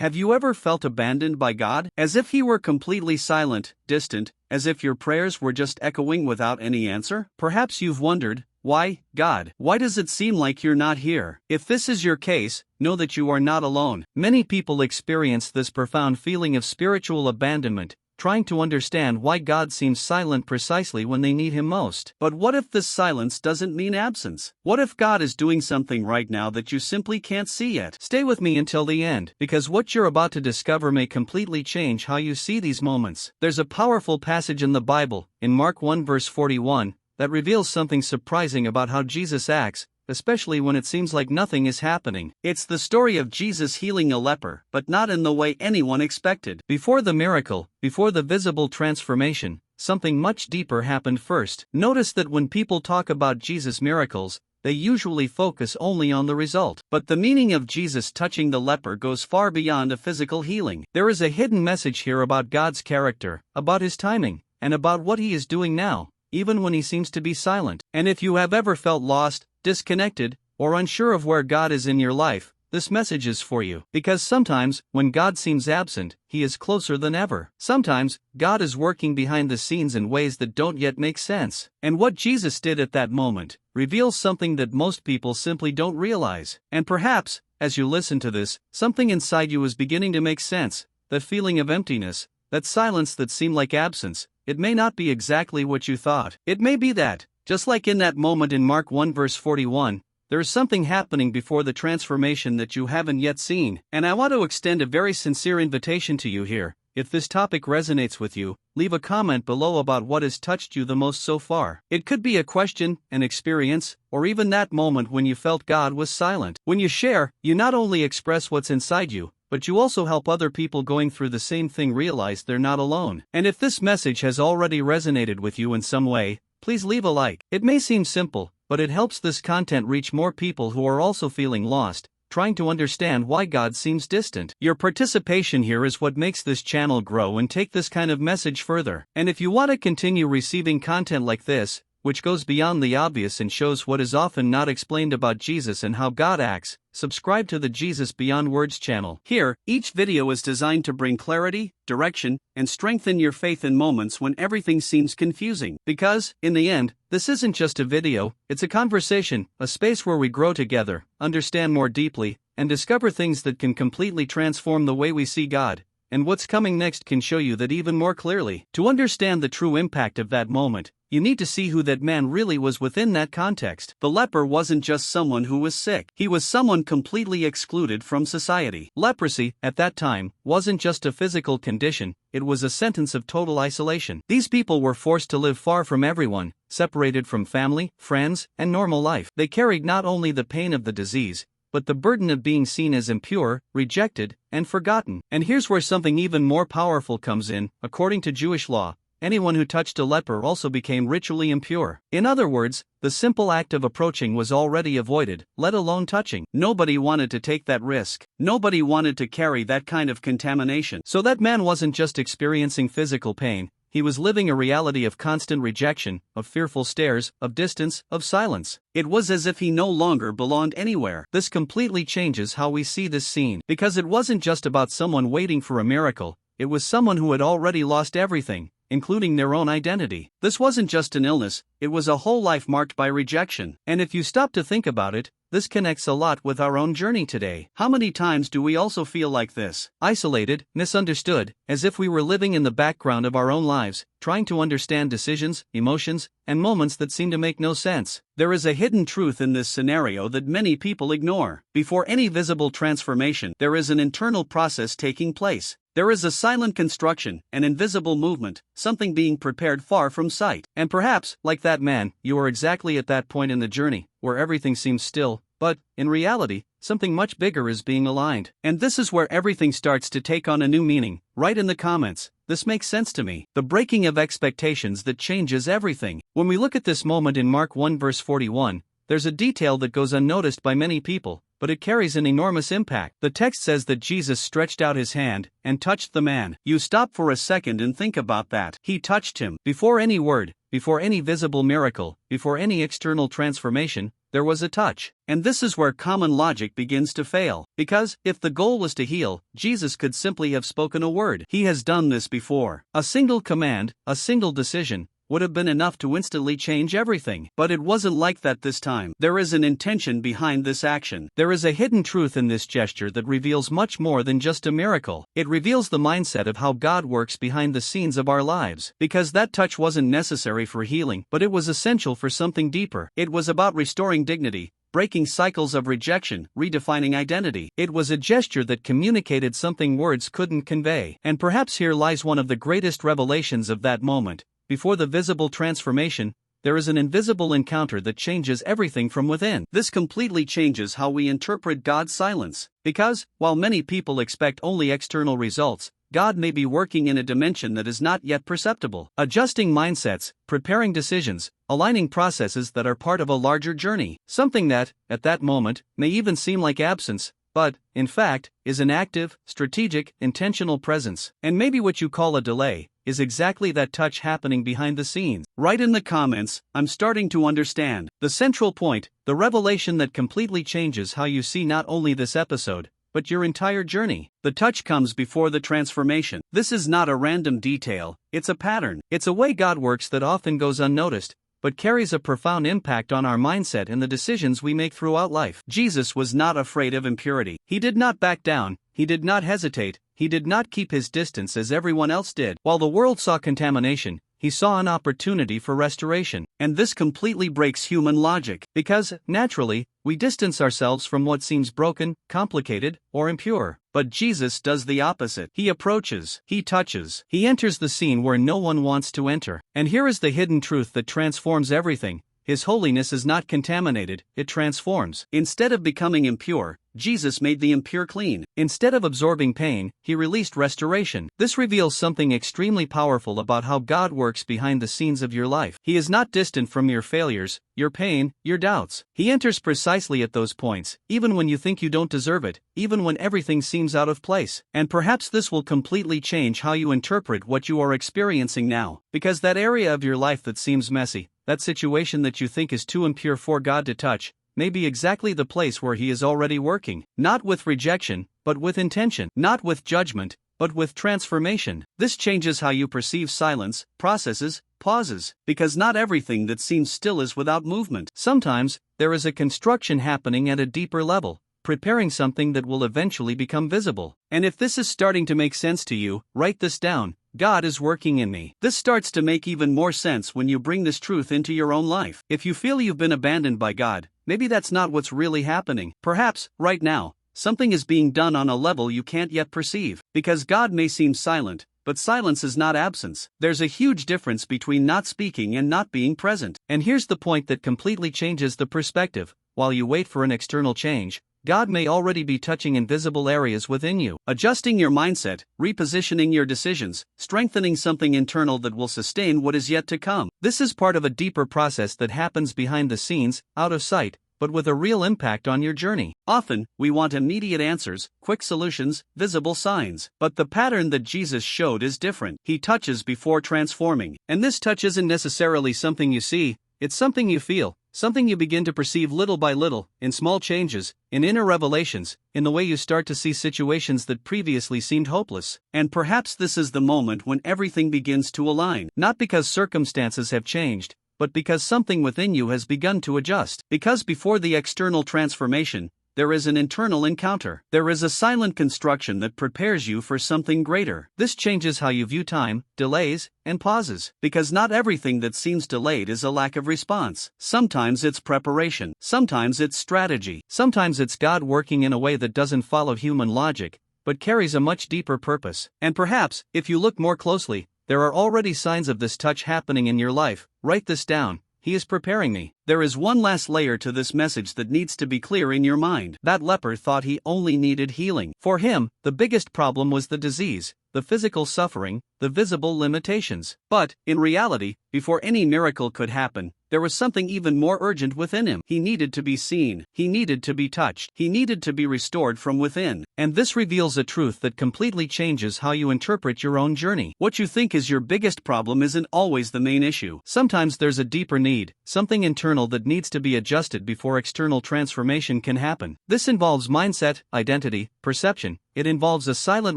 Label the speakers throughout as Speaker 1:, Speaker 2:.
Speaker 1: Have you ever felt abandoned by God? As if He were completely silent, distant, as if your prayers were just echoing without any answer? Perhaps you've wondered, why, God, why does it seem like you're not here? If this is your case, know that you are not alone. Many people experience this profound feeling of spiritual abandonment, trying to understand why God seems silent precisely when they need Him most. But what if this silence doesn't mean absence? What if God is doing something right now that you simply can't see yet? Stay with me until the end, because what you're about to discover may completely change how you see these moments. There's a powerful passage in the Bible, in Mark 1 verse 41, that reveals something surprising about how Jesus acts, especially when it seems like nothing is happening. It's the story of Jesus healing a leper, but not in the way anyone expected. Before the miracle, before the visible transformation, something much deeper happened first. Notice that when people talk about Jesus' miracles, they usually focus only on the result. But the meaning of Jesus touching the leper goes far beyond a physical healing. There is a hidden message here about God's character, about His timing, and about what He is doing now, even when He seems to be silent. And if you have ever felt lost, disconnected, or unsure of where God is in your life, this message is for you. Because sometimes, when God seems absent, He is closer than ever. Sometimes, God is working behind the scenes in ways that don't yet make sense. And what Jesus did at that moment reveals something that most people simply don't realize. And perhaps, as you listen to this, something inside you is beginning to make sense. That feeling of emptiness, that silence that seemed like absence, it may not be exactly what you thought. It may be that, just like in that moment in Mark 1 verse 41, there is something happening before the transformation that you haven't yet seen. And I want to extend a very sincere invitation to you here. If this topic resonates with you, leave a comment below about what has touched you the most so far. It could be a question, an experience, or even that moment when you felt God was silent. When you share, you not only express what's inside you, but you also help other people going through the same thing realize they're not alone. And if this message has already resonated with you in some way, please leave a like. It may seem simple, but it helps this content reach more people who are also feeling lost, trying to understand why God seems distant. Your participation here is what makes this channel grow and take this kind of message further. And if you want to continue receiving content like this, which goes beyond the obvious and shows what is often not explained about Jesus and how God acts, subscribe to the Jesus Beyond Words channel. Here, each video is designed to bring clarity, direction, and strengthen your faith in moments when everything seems confusing. Because, in the end, this isn't just a video, it's a conversation, a space where we grow together, understand more deeply, and discover things that can completely transform the way we see God. And what's coming next can show you that even more clearly. To understand the true impact of that moment, you need to see who that man really was within that context. The leper wasn't just someone who was sick. He was someone completely excluded from society. Leprosy, at that time, wasn't just a physical condition, it was a sentence of total isolation. These people were forced to live far from everyone, separated from family, friends, and normal life. They carried not only the pain of the disease, but the burden of being seen as impure, rejected, and forgotten. And here's where something even more powerful comes in. According to Jewish law, anyone who touched a leper also became ritually impure. In other words, the simple act of approaching was already avoided, let alone touching. Nobody wanted to take that risk. Nobody wanted to carry that kind of contamination. So that man wasn't just experiencing physical pain, he was living a reality of constant rejection, of fearful stares, of distance, of silence. It was as if he no longer belonged anywhere. This completely changes how we see this scene. Because it wasn't just about someone waiting for a miracle, it was someone who had already lost everything, including their own identity. This wasn't just an illness, it was a whole life marked by rejection. And if you stop to think about it, this connects a lot with our own journey today. How many times do we also feel like this? Isolated, misunderstood, as if we were living in the background of our own lives, trying to understand decisions, emotions, and moments that seem to make no sense. There is a hidden truth in this scenario that many people ignore. Before any visible transformation, there is an internal process taking place. There is a silent construction, an invisible movement, something being prepared far from sight. And perhaps, like that man, you are exactly at that point in the journey, where everything seems still, but, in reality, something much bigger is being aligned. And this is where everything starts to take on a new meaning. Write in the comments, this makes sense to me. The breaking of expectations that changes everything. When we look at this moment in Mark 1 verse 41, there's a detail that goes unnoticed by many people, but it carries an enormous impact. The text says that Jesus stretched out his hand and touched the man. You stop for a second and think about that. He touched him. Before any word, before any visible miracle, before any external transformation, there was a touch. And this is where common logic begins to fail. Because, if the goal was to heal, Jesus could simply have spoken a word. He has done this before. A single command, a single decision, would have been enough to instantly change everything. But it wasn't like that this time. There is an intention behind this action. There is a hidden truth in this gesture that reveals much more than just a miracle. It reveals the mindset of how God works behind the scenes of our lives. Because that touch wasn't necessary for healing, but it was essential for something deeper. It was about restoring dignity, breaking cycles of rejection, redefining identity. It was a gesture that communicated something words couldn't convey. And perhaps here lies one of the greatest revelations of that moment. Before the visible transformation, there is an invisible encounter that changes everything from within. This completely changes how we interpret God's silence. Because, while many people expect only external results, God may be working in a dimension that is not yet perceptible, adjusting mindsets, preparing decisions, aligning processes that are part of a larger journey. Something that, at that moment, may even seem like absence, but, in fact, is an active, strategic, intentional presence. And maybe what you call a delay is exactly that touch happening behind the scenes. Write in the comments, I'm starting to understand. The central point, the revelation that completely changes how you see not only this episode, but your entire journey. The touch comes before the transformation. This is not a random detail, it's a pattern. It's a way God works that often goes unnoticed, but carries a profound impact on our mindset and the decisions we make throughout life. Jesus was not afraid of impurity. He did not back down, he did not hesitate, he did not keep his distance as everyone else did. While the world saw contamination, he saw an opportunity for restoration. And this completely breaks human logic. Because, naturally, we distance ourselves from what seems broken, complicated, or impure. But Jesus does the opposite. He approaches, he touches, he enters the scene where no one wants to enter. And here is the hidden truth that transforms everything. His holiness is not contaminated, it transforms. Instead of becoming impure, Jesus made the impure clean. Instead of absorbing pain, he released restoration. This reveals something extremely powerful about how God works behind the scenes of your life. He is not distant from your failures, your pain, your doubts. He enters precisely at those points, even when you think you don't deserve it, even when everything seems out of place. And perhaps this will completely change how you interpret what you are experiencing now. Because that area of your life that seems messy, that situation that you think is too impure for God to touch, may be exactly the place where he is already working. Not with rejection, but with intention. Not with judgment, but with transformation. This changes how you perceive silence, processes, pauses. Because not everything that seems still is without movement. Sometimes, there is a construction happening at a deeper level, preparing something that will eventually become visible. And if this is starting to make sense to you, write this down. God is working in me. This starts to make even more sense when you bring this truth into your own life. If you feel you've been abandoned by God, maybe that's not what's really happening. Perhaps, right now, something is being done on a level you can't yet perceive. Because God may seem silent, but silence is not absence. There's a huge difference between not speaking and not being present. And here's the point that completely changes the perspective. While you wait for an external change, God may already be touching invisible areas within you, adjusting your mindset, repositioning your decisions, strengthening something internal that will sustain what is yet to come. This is part of a deeper process that happens behind the scenes, out of sight, but with a real impact on your journey. Often, we want immediate answers, quick solutions, visible signs. But the pattern that Jesus showed is different. He touches before transforming. And this touch isn't necessarily something you see, it's something you feel. Something you begin to perceive little by little, in small changes, in inner revelations, in the way you start to see situations that previously seemed hopeless. And perhaps this is the moment when everything begins to align. Not because circumstances have changed, but because something within you has begun to adjust. Because before the external transformation, there is an internal encounter. There is a silent construction that prepares you for something greater. This changes how you view time, delays, and pauses. Because not everything that seems delayed is a lack of response. Sometimes it's preparation. Sometimes it's strategy. Sometimes it's God working in a way that doesn't follow human logic, but carries a much deeper purpose. And perhaps, if you look more closely, there are already signs of this touch happening in your life. Write this down. He is preparing me. There is one last layer to this message that needs to be clear in your mind. That leper thought he only needed healing. For him, the biggest problem was the disease, the physical suffering, the visible limitations. But, in reality, before any miracle could happen, there was something even more urgent within him. He needed to be seen, he needed to be touched, he needed to be restored from within. And this reveals a truth that completely changes how you interpret your own journey. What you think is your biggest problem isn't always the main issue. Sometimes there's a deeper need, something internal that needs to be adjusted before external transformation can happen. This involves mindset, identity, perception. It involves a silent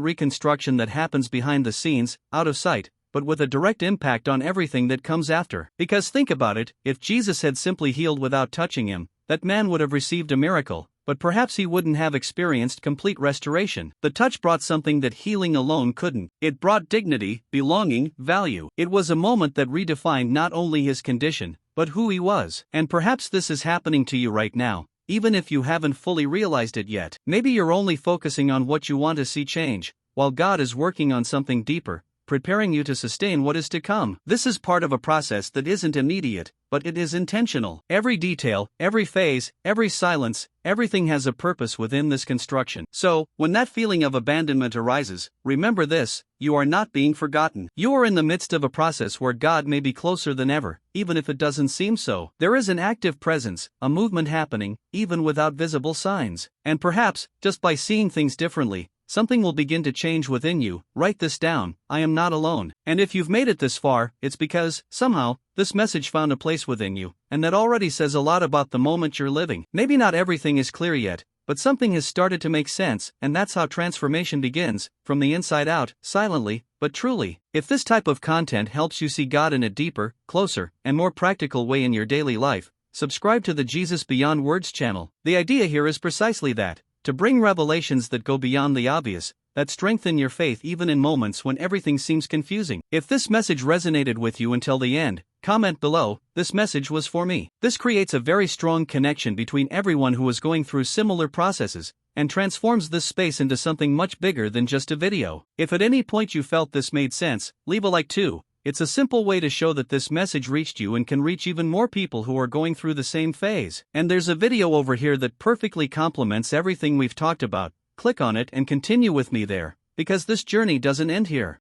Speaker 1: reconstruction that happens behind the scenes, out of sight, but with a direct impact on everything that comes after. Because think about it, if Jesus had simply healed without touching him, that man would have received a miracle, but perhaps he wouldn't have experienced complete restoration. The touch brought something that healing alone couldn't. It brought dignity, belonging, value. It was a moment that redefined not only his condition, but who he was. And perhaps this is happening to you right now, even if you haven't fully realized it yet. Maybe you're only focusing on what you want to see change, while God is working on something deeper, preparing you to sustain what is to come. This is part of a process that isn't immediate, but it is intentional. Every detail, every phase, every silence, everything has a purpose within this construction. So, when that feeling of abandonment arises, remember this: you are not being forgotten. You are in the midst of a process where God may be closer than ever, even if it doesn't seem so. There is an active presence, a movement happening, even without visible signs. And perhaps, just by seeing things differently, something will begin to change within you. Write this down: I am not alone. And if you've made it this far, it's because, somehow, this message found a place within you, and that already says a lot about the moment you're living. Maybe not everything is clear yet, but something has started to make sense, and that's how transformation begins, from the inside out, silently, but truly. If this type of content helps you see God in a deeper, closer, and more practical way in your daily life, subscribe to the Jesus Beyond Words channel. The idea here is precisely that: to bring revelations that go beyond the obvious, that strengthen your faith even in moments when everything seems confusing. If this message resonated with you until the end, comment below: this message was for me. This creates a very strong connection between everyone who is going through similar processes, and transforms this space into something much bigger than just a video. If at any point you felt this made sense, leave a like too. It's a simple way to show that this message reached you and can reach even more people who are going through the same phase. And there's a video over here that perfectly complements everything we've talked about. Click on it and continue with me there, because this journey doesn't end here.